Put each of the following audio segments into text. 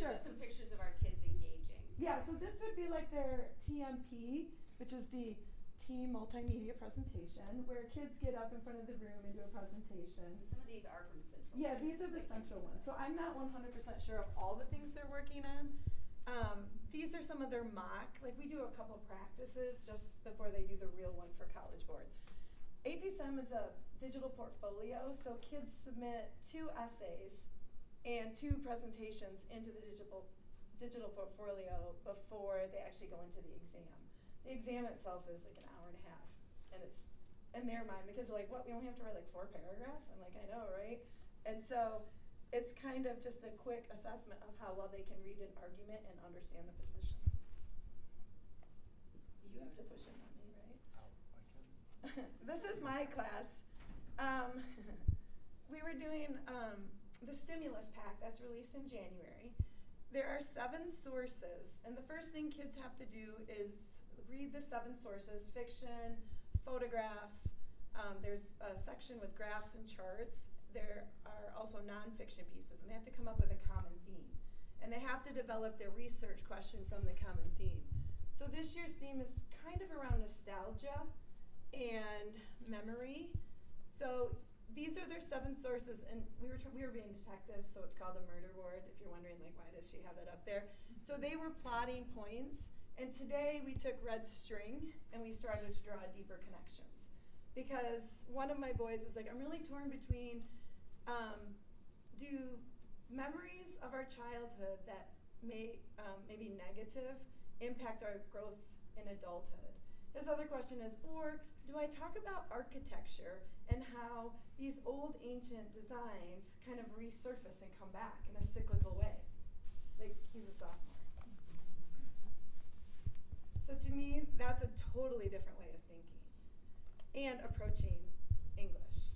sure. Just some pictures of our kids engaging. Yeah, so this would be like their TMP, which is the team multimedia presentation, where kids get up in front of the room and do a presentation. Some of these are from Central. Yeah, these are the Central ones. So I'm not 100% sure of all the things they're working on. These are some of their mock, like we do a couple practices just before they do the real one for College Board. APSM is a digital portfolio, so kids submit 2 essays and 2 presentations into the digital portfolio before they actually go into the exam. The exam itself is like an hour and a half, and it's, in their mind, the kids are like, what, we only have to write like 4 paragraphs? I'm like, I know, right? And so it's kind of just a quick assessment of how well they can read an argument and understand the position. You have to push it on me, right? Oh, I can. This is my class. We were doing the stimulus pack that's released in January. There are 7 sources, and the first thing kids have to do is read the 7 sources: fiction, photographs. There's a section with graphs and charts. There are also nonfiction pieces, and they have to come up with a common theme. And they have to develop their research question from the common theme. So this year's theme is kind of around nostalgia and memory. So these are their 7 sources, and we were being detectives, so it's called a murder board, if you're wondering, like, why does she have that up there? So they were plotting points, and today we took red string, and we started to draw deeper connections. Because one of my boys was like, I'm really torn between, do memories of our childhood that may be negative impact our growth in adulthood? His other question is, or do I talk about architecture and how these old ancient designs kind of resurface and come back in a cyclical way? Like, he's a sophomore. So to me, that's a totally different way of thinking and approaching English.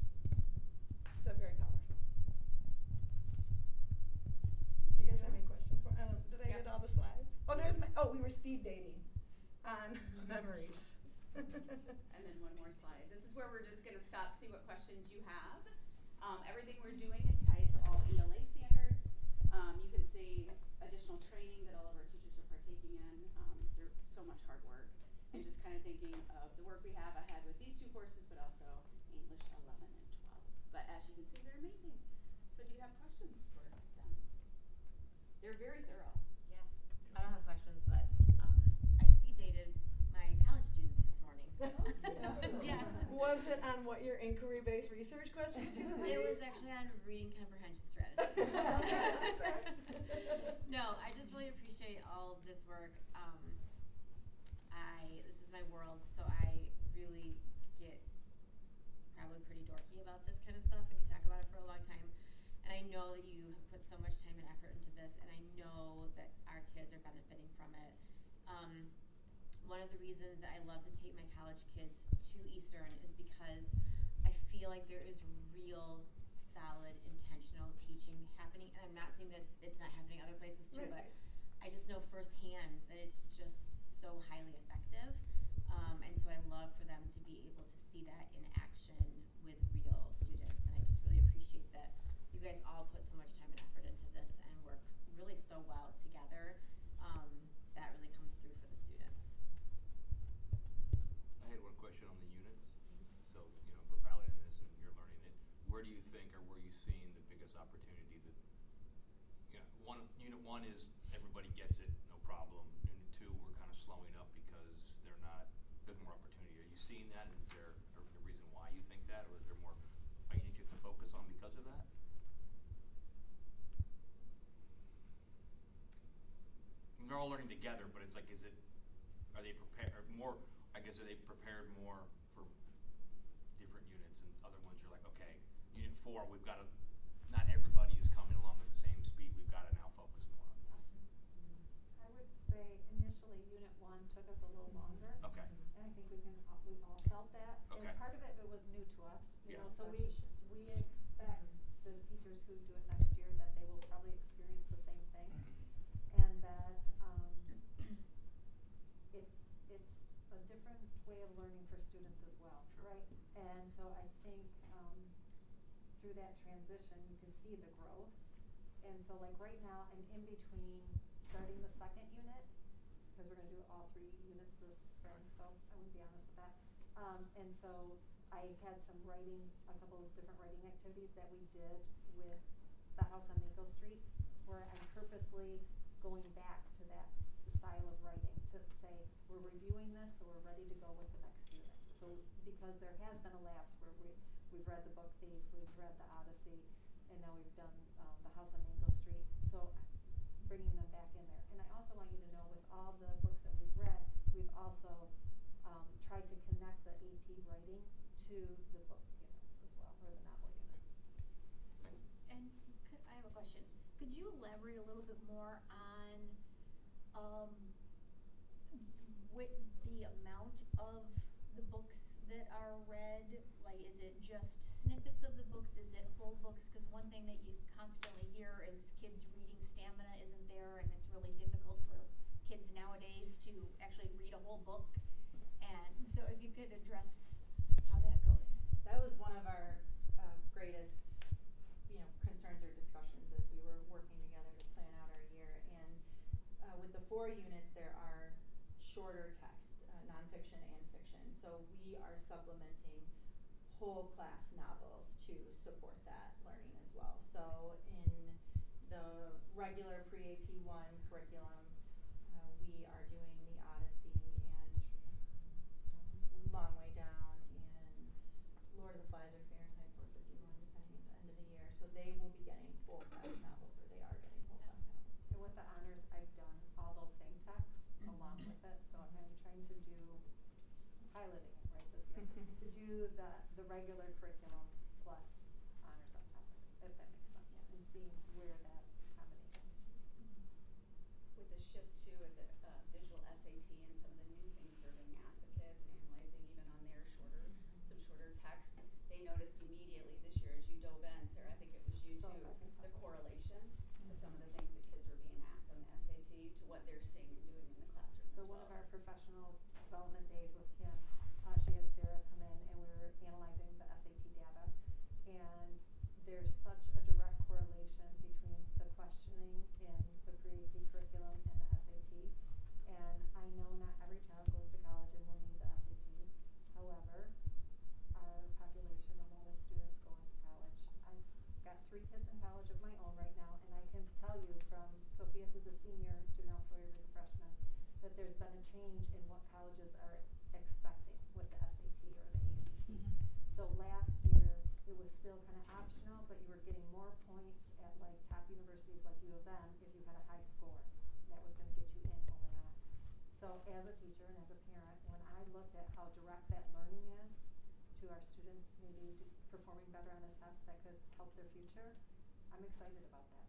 So very powerful. Do you guys have any questions? Did I get all the slides? Oh, we were speed dating on memories. And then one more slide. This is where we're just going to stop, see what questions you have. Everything we're doing is tied to all ELA standards. You can see additional training that all of our teachers are partaking in. They're so much hard work. And just kind of thinking of the work we have ahead with these 2 courses, but also English 11 and 12. But as you can see, they're amazing. So do you have questions for them? They're very thorough. Yeah. I don't have questions, but I speed dated my college students this morning. Yeah. Was it on what your inquiry-based research question was going to be? It was actually on reading comprehension strategy. That's right. No, I just really appreciate all of this work. This is my world, so I really get probably pretty dorky about this kind of stuff and could talk about it for a long time. And I know that you have put so much time and effort into this, and I know that our kids are benefiting from it. One of the reasons that I love to take my college kids to Eastern is because I feel like there is real, solid, intentional teaching happening. And I'm not saying that it's not happening other places too, Right. but I just know firsthand that it's just so highly effective. And so I love for them to be able to see that in action with real students. And I just really appreciate that you guys all put so much time and effort into this and work really so well together. That really comes through for the students. I had one question on the units. So, we're piloting this and you're learning it. Where do you think, or where are you seeing the biggest opportunity that, unit 1 is everybody gets it, no problem. Unit 2, we're kind of slowing up because there's more opportunity. Are you seeing that? And is there a reason why you think that, or is there more units you have to focus on because of that? And they're all learning together, but it's like, are they prepared more? I guess, are they prepared more for different units, and other ones you're like, okay, unit 4, we've got to, not everybody is coming along at the same speed. We've got to now focus more on this. I would say initially Unit 1 took us a little longer. Okay. And I think we've all felt that. Okay. And part of it was new to us. You Yeah. know, so we expect the teachers who do it next year that they will probably experience the same thing. And that it's a different way of learning for students as well, Sure. right? And so I think through that transition you can see the growth And so like right now, I'm in between starting the second unit, because we're gonna do all 3 units this spring, so I wouldn't be honest with that. And so I had some writing, a couple of different writing activities that we did with the house on Maple Street, where I'm purposely going back to that style of writing to say, we're reviewing this, so we're ready to go with the next unit. So because there has been a lapse where we've read The Book Thief, we've read The Odyssey, and now we've done the house on Maple Street. So bringing them back in there. And I also want you to know, with all the books that we've read, we've also tried to connect the AP writing to the book units as well, or the novel units. And I have a question. Could you elaborate a little bit more on the amount of the books that are read? Like, is it just snippets of the books? Is it whole books? Because one thing that you constantly hear is kids' reading stamina isn't there, and it's really difficult for kids nowadays to actually read a whole book. And so if you could address how that goes. That was one of our greatest, concerns or discussions as we were working together to plan out our year. And with the 4 units, there are shorter text, nonfiction and fiction. So we are supplementing whole class novels to support that learning as well. So in the regular pre-AP1 curriculum, we are doing The Odyssey and Long Way Down and Lord of the Flies or Fahrenheit 451, depending at the end of the year. So they will be getting whole class novels, or they are getting whole class novels. And with the honors, I've done all those same texts along with it. So I'm trying to do piloting it right this year to do the regular curriculum plus honors on top of it, if that makes sense. Yeah. And seeing where that combination. With the shift to the digital SAT and some of the new things that are being asked of kids, analyzing even on their some shorter text, they noticed immediately this year as you dove in, Sarah, I think it was you So too, if I can the talk about correlation to some of the things that kids were being asked on the SAT to what they're seeing and doing in the classroom So as one well. of our professional development days with Kim, she had Sarah come in and we were analyzing the SAT data, and there's such a direct correlation between the questioning in the pre-AP curriculum and the SAT. And I know not every child goes to college and will need the SAT. However, our population, a lot of students go into college. I've got 3 kids in college of my own right now, and I can tell you from Sophia, who's a senior, to now Sawyer, who's a freshman, that there's been a change in what colleges are expecting with the SAT or the ACT. So last year, it was still kind of optional, but you were getting more points at like top universities like U of M if you had a high score. That was going to get you in or not. So as a teacher and as a parent, when I looked at how direct that learning is to our students maybe performing better on a test that could help their future, I'm excited about that.